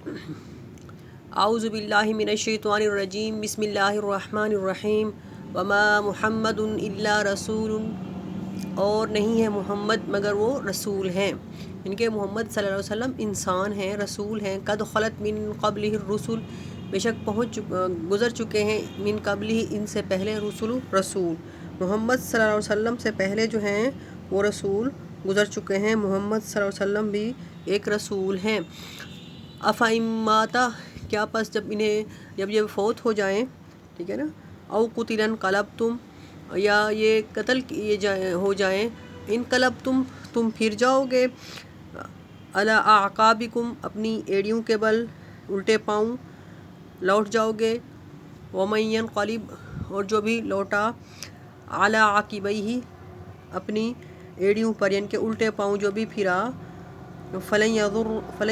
اعوذ باللہ من الشیطان الرجیم بسم اللہ الرحمن الرحیم وما محمد الا رسول، اور نہیں ہے محمد مگر وہ رسول ہیں، ان کے محمد صلی اللہ علیہ وسلم انسان ہیں، رسول ہیں۔ قد خلت من قبلہ الرسل، بے شک گزر چکے ہیں من قبلہ ان سے پہلے رسول محمد صلی اللہ علیہ وسلم سے پہلے جو ہیں وہ رسول گزر چکے ہیں، محمد صلی اللہ علیہ وسلم بھی ایک رسول ہیں۔ افاماتا، کیا پس جب یہ فوت ہو جائیں، ٹھیک ہے نا، او قتلا انقلبتم، یا یہ قتل ہو جائیں، انقلبتم تم پھر جاؤ گے، علی اعقابکم اپنی ایڑیوں کے بل، الٹے پاؤں لوٹ جاؤ گے، ومن ینقلب اور جو بھی لوٹا، علی عاقبیہ اپنی ایڑیوں پر، یعنی کہ الٹے پاؤں جو بھی پھرا، فلن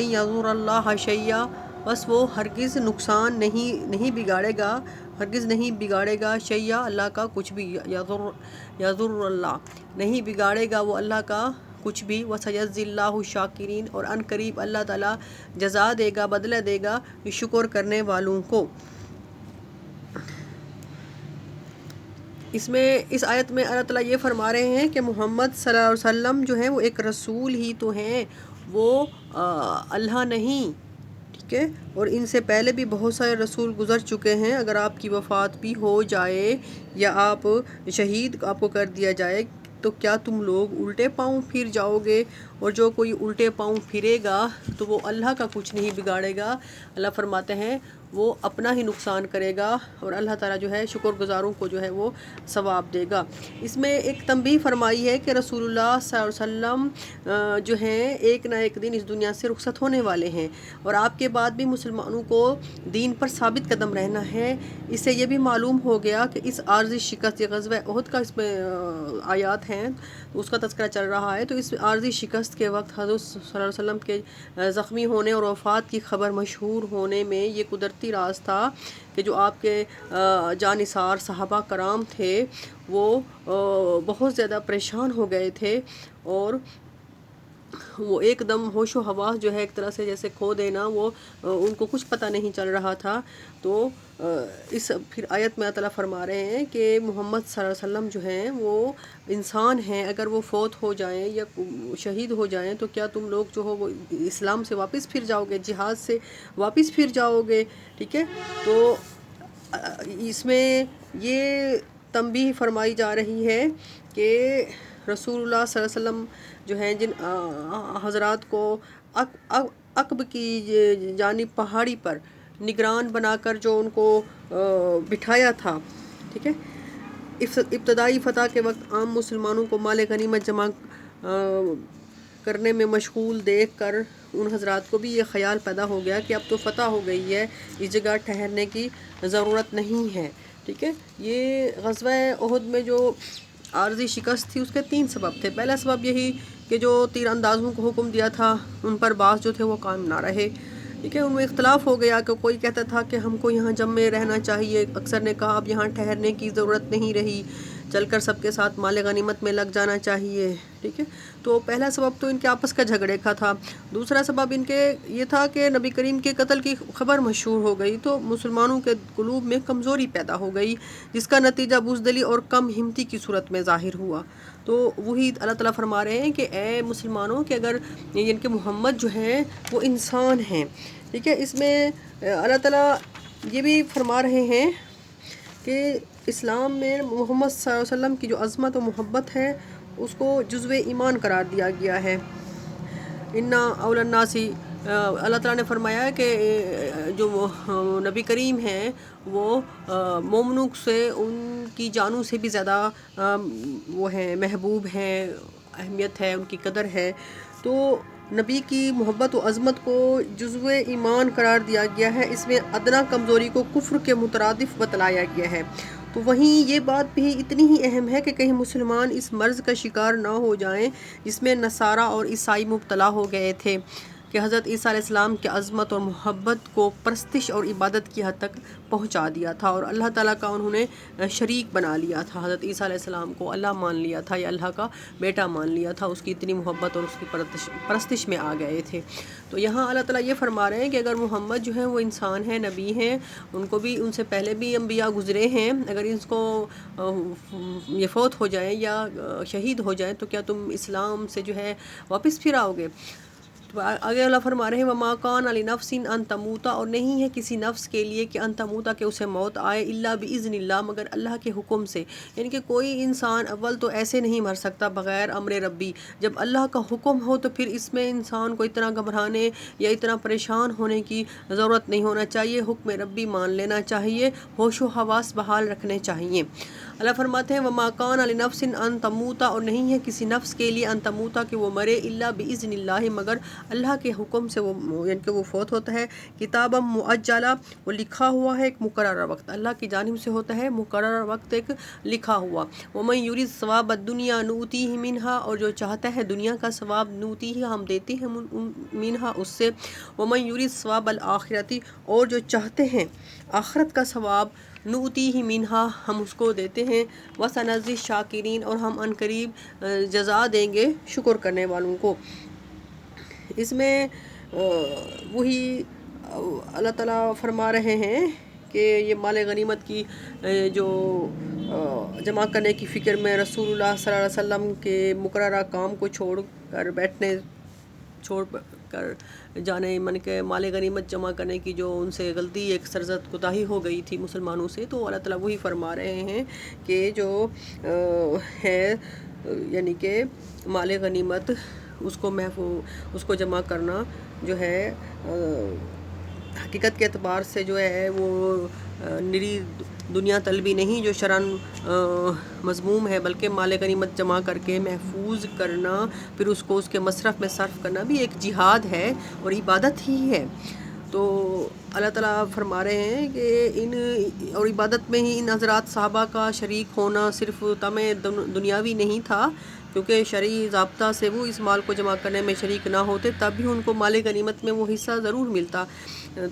یضر اللہ شیئا، بس وہ ہرگز نقصان نہیں بگاڑے گا، ہرگز نہیں بگاڑے گا شیئا اللہ کا کچھ بھی، یضر اللہ نہیں بگاڑے گا وہ اللہ کا کچھ بھی، وسیجزی اللہ الشاکرین اور ان قریب اللہ تعالیٰ جزا دے گا، بدلہ دے گا شکر کرنے والوں کو۔ اس آیت میں اللہ تعالیٰ یہ فرما رہے ہیں کہ محمد صلی اللہ علیہ وسلم جو ہیں وہ ایک رسول ہی تو ہیں، وہ اللہ نہیں، ٹھیک ہے، اور ان سے پہلے بھی بہت سارے رسول گزر چکے ہیں۔ اگر آپ کی وفات بھی ہو جائے یا آپ شہید آپ کو کر دیا جائے تو کیا تم لوگ الٹے پاؤں پھر جاؤ گے؟ اور جو کوئی الٹے پاؤں پھرے گا تو وہ اللہ کا کچھ نہیں بگاڑے گا، اللہ فرماتے ہیں وہ اپنا ہی نقصان کرے گا، اور اللہ تعالیٰ جو ہے شکر گزاروں کو جو ہے وہ ثواب دے گا۔ اس میں ایک تنبیہ فرمائی ہے کہ رسول اللہ صلی اللہ علیہ وسلم جو ہیں ایک نہ ایک دن اس دنیا سے رخصت ہونے والے ہیں، اور آپ کے بعد بھی مسلمانوں کو دین پر ثابت قدم رہنا ہے۔ اس سے یہ بھی معلوم ہو گیا کہ اس عارضی شکست، یہ غزوہ احد کا اس میں آیات ہیں اس کا تذکرہ چل رہا ہے، تو اس عارضی شکست کے وقت حضرت صلی اللہ علیہ وسلم کے زخمی ہونے اور وفات کی خبر مشہور ہونے میں یہ قدرتی راز تھا کہ جو آپ کے جانثار صحابہ کرام تھے وہ بہت زیادہ پریشان ہو گئے تھے، اور وہ ایک دم ہوش و حواس جو ہے ایک طرح سے جیسے کھو دینا، وہ ان کو کچھ پتہ نہیں چل رہا تھا۔ تو اس پھر آیت میں اللہ تعالیٰ فرما رہے ہیں کہ محمد صلی اللہ علیہ وسلم جو ہیں وہ انسان ہیں، اگر وہ فوت ہو جائیں یا شہید ہو جائیں تو کیا تم لوگ جو ہو وہ اسلام سے واپس پھر جاؤ گے، جہاد سے واپس پھر جاؤ گے، ٹھیک ہے۔ تو اس میں یہ تنبیہ فرمائی جا رہی ہے کہ رسول اللہ صلی اللہ علیہ وسلم جو ہیں جن حضرات کو عقب کی جانب پہاڑی پر نگران بنا کر جو ان کو بٹھایا تھا، ٹھیک ہے، ابتدائی فتح کے وقت عام مسلمانوں کو مال غنیمت جمع کرنے میں مشغول دیکھ کر ان حضرات کو بھی یہ خیال پیدا ہو گیا کہ اب تو فتح ہو گئی ہے، اس جگہ ٹھہرنے کی ضرورت نہیں ہے، ٹھیک ہے۔ یہ غزوہ احد میں جو عارضی شکست تھی اس کے 3 سبب تھے۔ پہلا سبب یہی کہ جو تیر اندازوں کو حکم دیا تھا ان پر بعض جو تھے وہ قائم نہ رہے، ٹھیک ہے، ان میں اختلاف ہو گیا کہ کوئی کہتا تھا کہ ہم کو یہاں جم میں رہنا چاہیے، اکثر نے کہا اب یہاں ٹھہرنے کی ضرورت نہیں رہی، چل کر سب کے ساتھ مال غنیمت میں لگ جانا چاہیے، ٹھیک ہے۔ تو پہلا سبب تو ان کے آپس کا جھگڑے کا تھا۔ دوسرا سبب ان کے یہ تھا کہ نبی کریم کے قتل کی خبر مشہور ہو گئی تو مسلمانوں کے قلوب میں کمزوری پیدا ہو گئی، جس کا نتیجہ بزدلی اور کم ہمتی کی صورت میں ظاہر ہوا۔ تو وہی اللہ تعالیٰ فرما رہے ہیں کہ اے مسلمانوں کہ اگر ان کے محمد جو ہیں وہ انسان ہیں، ٹھیک ہے۔ اس میں اللہ تعالیٰ یہ بھی فرما رہے ہیں کہ اسلام میں محمد صلی اللہ علیہ وسلم کی جو عظمت و محبت ہے اس کو جزو ایمان قرار دیا گیا ہے۔ انا اول الناس، اللہ تعالیٰ نے فرمایا ہے کہ جو نبی کریم ہیں وہ مومنوں سے ان کی جانوں سے بھی زیادہ وہ ہیں، محبوب ہیں، اہمیت ہے، ان کی قدر ہے۔ تو نبی کی محبت و عظمت کو جزو ایمان قرار دیا گیا ہے، اس میں ادنا کمزوری کو کفر کے مترادف بتلایا گیا ہے۔ تو وہیں یہ بات بھی اتنی ہی اہم ہے کہ کہیں مسلمان اس مرض کا شکار نہ ہو جائیں جس میں نصارہ اور عیسائی مبتلا ہو گئے تھے، کہ کہ حضرت عیسیٰ علیہ السلام کی عظمت اور محبت کو پرستش اور عبادت کی حد تک پہنچا دیا تھا، اور اللہ تعالیٰ کا انہوں نے شریک بنا لیا تھا۔ حضرت عیسیٰ علیہ السلام کو اللہ مان لیا تھا یا اللہ کا بیٹا مان لیا تھا، اس کی اتنی محبت اور اس کی پرستش میں آ گئے تھے۔ تو یہاں اللہ تعالیٰ یہ فرما رہے ہیں کہ اگر محمد جو ہے وہ انسان ہیں، نبی ہیں، ان کو بھی ان سے پہلے بھی انبیاء گزرے ہیں، اگر اس کو یہ فوت ہو جائیں یا شہید ہو جائیں تو کیا تم اسلام سے جو ہے واپس پھر آؤ گے؟ تو آگے اللہ فرما رہے ہیں وما کان لنفس ان تموت، اور نہیں ہے کسی نفس کے لیے کہ ان تموت کہ اسے موت آئے، الا باذن اللہ مگر اللہ کے حکم سے، یعنی کہ کوئی انسان اول تو ایسے نہیں مر سکتا بغیر امر ربی، جب اللہ کا حکم ہو تو پھر اس میں انسان کو اتنا گھبرانے یا اتنا پریشان ہونے کی ضرورت نہیں ہونا چاہیے، حکم ربی مان لینا چاہیے، ہوش و حواس بحال رکھنے چاہیے۔ اللہ فرماتے ہیں وما کان لنفس ان تموت، اور نہیں ہے کسی نفس کے لیے ان تموت کہ وہ مرے، الا باذن اللہ مگر اللہ کے حکم سے، وہ یعنی کہ وہ فوت ہوتا ہے، کتابا مؤجلا، وہ لکھا ہوا ہے ایک مقررہ وقت، اللہ کی جانب سے ہوتا ہے مقررہ وقت ایک لکھا ہوا۔ ومن یرید ثواب الدنیا نؤتیہ منہا، اور جو چاہتا ہے دنیا کا ثواب نؤتیہ ہم دیتے ہیں منہا اس سے، ومن یرید ثواب الآخرۃ، اور جو چاہتے ہیں آخرت کا ثواب نؤتیہ منہا ہم اس کو دیتے ہیں، وسنجزی الشاکرین، اور ہم عنقریب جزا دیں گے شکر کرنے والوں کو۔ اس میں وہی اللہ تعالیٰ فرما رہے ہیں کہ یہ مال غنیمت کی جو جمع کرنے کی فکر میں رسول اللہ صلی اللہ علیہ وسلم کے مقررہ کام کو چھوڑ کر جانے، من کے مال غنیمت جمع کرنے کی جو ان سے غلطی، ایک سرزد کوتاہی ہو گئی تھی مسلمانوں سے، تو اللہ تعالیٰ وہی فرما رہے ہیں کہ جو ہے یعنی کہ مال غنیمت اس کو محفوظ، اس کو جمع کرنا جو ہے حقیقت کے اعتبار سے جو ہے وہ نری دنیا طلبی نہیں جو شرعاً مذموم ہے، بلکہ مال غنیمت جمع کر کے محفوظ کرنا، پھر اس کو اس کے مصرف میں صرف کرنا بھی ایک جہاد ہے اور عبادت ہی ہے۔ تو اللہ تعالیٰ فرما رہے ہیں کہ اور عبادت میں ہی ان حضرات صحابہ کا شریک ہونا صرف طمع دنیاوی نہیں تھا، کیونکہ شرعی ضابطہ سے وہ اس مال کو جمع کرنے میں شریک نہ ہوتے تب بھی ان کو مال غنیمت میں وہ حصہ ضرور ملتا۔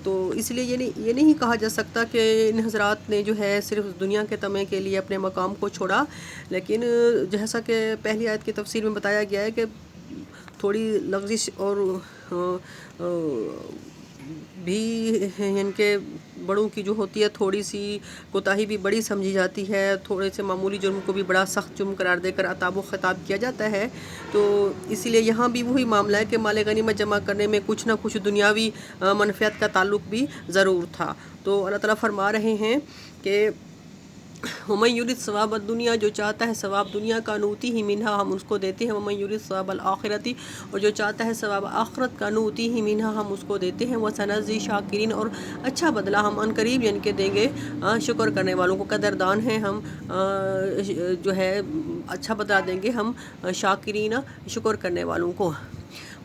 تو اس لیے یہ نہیں کہا جا سکتا کہ ان حضرات نے جو ہے صرف دنیا کے طمع کے لیے اپنے مقام کو چھوڑا، لیکن جیسا کہ پہلی آیت کی تفسیر میں بتایا گیا ہے کہ تھوڑی لغزش اور بھی یعنی کہ بڑوں کی جو ہوتی ہے تھوڑی سی کوتاہی بھی بڑی سمجھی جاتی ہے، تھوڑے سے معمولی جرم کو بھی بڑا سخت جرم قرار دے کر عتاب و خطاب کیا جاتا ہے۔ تو اسی لیے یہاں بھی وہی معاملہ ہے کہ مال غنیمت جمع کرنے میں کچھ نہ کچھ دنیاوی منفعت کا تعلق بھی ضرور تھا۔ تو اللہ تعالیٰ فرما رہے ہیں کہ ومن یرید ثواب الدنیا، جو چاہتا ہے ثواب دنیا کا نؤتیہ منہا ہم اس کو دیتے ہیں، ومن یرید ثواب الآخرۃ، اور جو چاہتا ہے ثواب آخرت کا نؤتیہ منہا ہم اس کو دیتے ہیں، وسنجزی الشاکرین، اور اچھا بدلہ ہم عنقریب یعنی کہ دیں گے شکر کرنے والوں کو، قدردان ہیں ہم جو ہے اچھا بدلہ دیں گے ہم شاکرین شکر کرنے والوں کو۔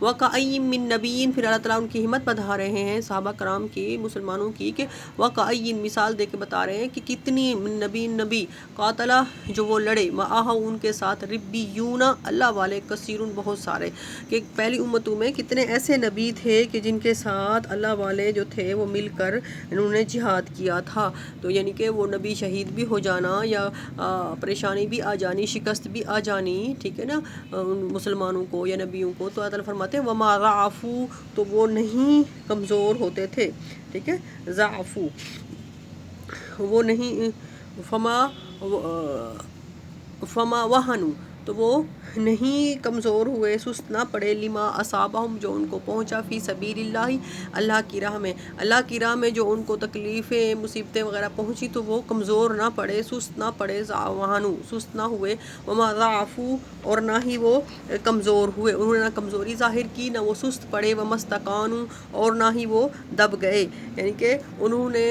وَكَأَيٍّ مِّن نَبِيٍّ، پھر اللہ تعالیٰ ان کی ہمت بڑھا رہے ہیں صحابہ کرام کی، مسلمانوں کی، کہ وَكَأَيٍّ مثال دے کے بتا رہے ہیں کہ کتنی نبی قاتلہ جو وہ لڑے، معاہُ ان کے ساتھ، ربیون اللہ والے، کثیرun بہت سارے، کہ پہلی امتوں میں کتنے ایسے نبی تھے کہ جن کے ساتھ اللہ والے جو تھے وہ مل کر انہوں نے جہاد کیا تھا۔ تو یعنی کہ وہ نبی شہید بھی ہو جانا یا پریشانی بھی آ جانی، شکست بھی آ جانی، ٹھیک ہے نا، مسلمانوں کو یا نبیوں کو، تو اللہ تعالیٰ فرماتے ہیں وما ضعفوا، تو وہ نہیں کمزور ہوتے تھے، ٹھیک ہے، ضعفوا وہ نہیں، فما وہنوا، تو وہ نہیں کمزور ہوئے، سست نہ پڑے، لما اصابہم جو ان کو پہنچا، فی سبیل اللہ اللہ کی راہ میں، اللہ کی راہ میں جو ان کو تکلیفیں مصیبتیں وغیرہ پہنچی تو وہ کمزور نہ پڑے، سست نہ پڑے، وہنوا سست نہ ہوئے، وما ضعفوا اور نہ ہی وہ کمزور ہوئے، انہوں نے نہ کمزوری ظاہر کی نہ وہ سست پڑے، وما استقانوا اور نہ ہی وہ دب گئے، یعنی کہ انہوں نے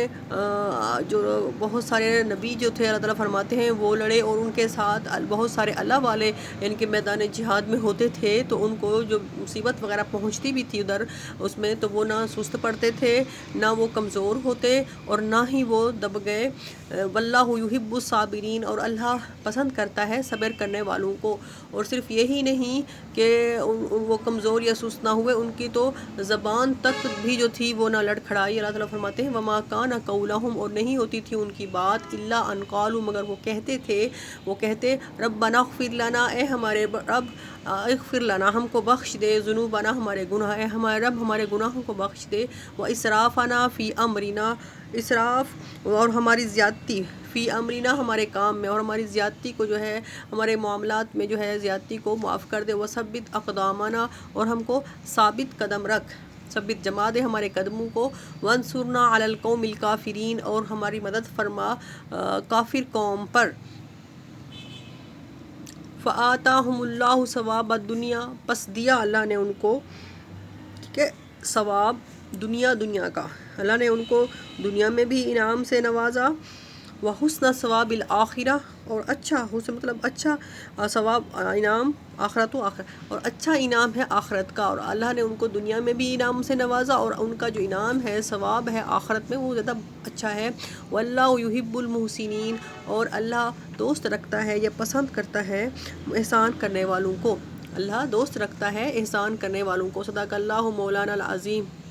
جو بہت سارے نبی جو تھے اللہ تعالیٰ فرماتے ہیں وہ لڑے اور ان کے ساتھ بہت سارے اللہ والے والے یعنی کہ میدان جہاد میں ہوتے تھے تو ان کو جو مصیبت وغیرہ پہنچتی بھی تھی ادھر اس میں، تو وہ نہ سست پڑتے تھے، نہ وہ کمزور ہوتے اور نہ ہی وہ دب گئے۔ واللہ یحب الصابرین، اور اللہ پسند کرتا ہے صبر کرنے والوں کو۔ اور صرف یہی نہیں کہ وہ کمزور یا سست نہ ہوئے، ان کی تو زبان تک بھی جو تھی وہ نہ لڑکھڑائی۔ اللہ تعالیٰ فرماتے ہیں وما کان قولہم، اور نہیں ہوتی تھی ان کی بات الا ان قالوا، مگر وہ کہتے تھے، وہ کہتے ربنا اغفر لنا، اے ہمارے رب اغفر لنا، ہم کو بخش دے، ذنوبنا، ہمارے گناہ، اے ہمارے رب ہمارے گناہوں کو بخش دے، واسرافنا فی امرنا، اسراف اور ہماری زیادتی، فی امرنا ہمارے کام میں، اور ہماری زیادتی کو جو ہے ہمارے معاملات میں جو ہے زیادتی کو معاف کر دے، وثبت اقدامنا، اور ہم کو ثابت قدم رکھ، ثبت جما دے ہمارے قدموں کو، وانصرنا علی القوم الکافرین، اور ہماری مدد فرما کافر قوم پر۔ فآتاہم اللہ ثواب الدنیا، پس دیا اللہ نے ان کو، ٹھیک ہے، ثواب دنیا کا، اللہ نے ان کو دنیا میں بھی انعام سے نوازا، وحسن ثواب الآخرہ، اور اچھا حسن مطلب اچھا ثواب انعام آخرت اور اچھا انعام ہے آخرت کا، اور اللہ نے ان کو دنیا میں بھی انعام سے نوازا اور ان کا جو انعام ہے ثواب ہے آخرت میں وہ زیادہ اچھا ہے۔ واللہ یحب المحسنین، اور اللہ دوست رکھتا ہے یا پسند کرتا ہے احسان کرنے والوں کو، اللہ دوست رکھتا ہے احسان کرنے والوں کو۔ صدق اللہ مولانا العظیم۔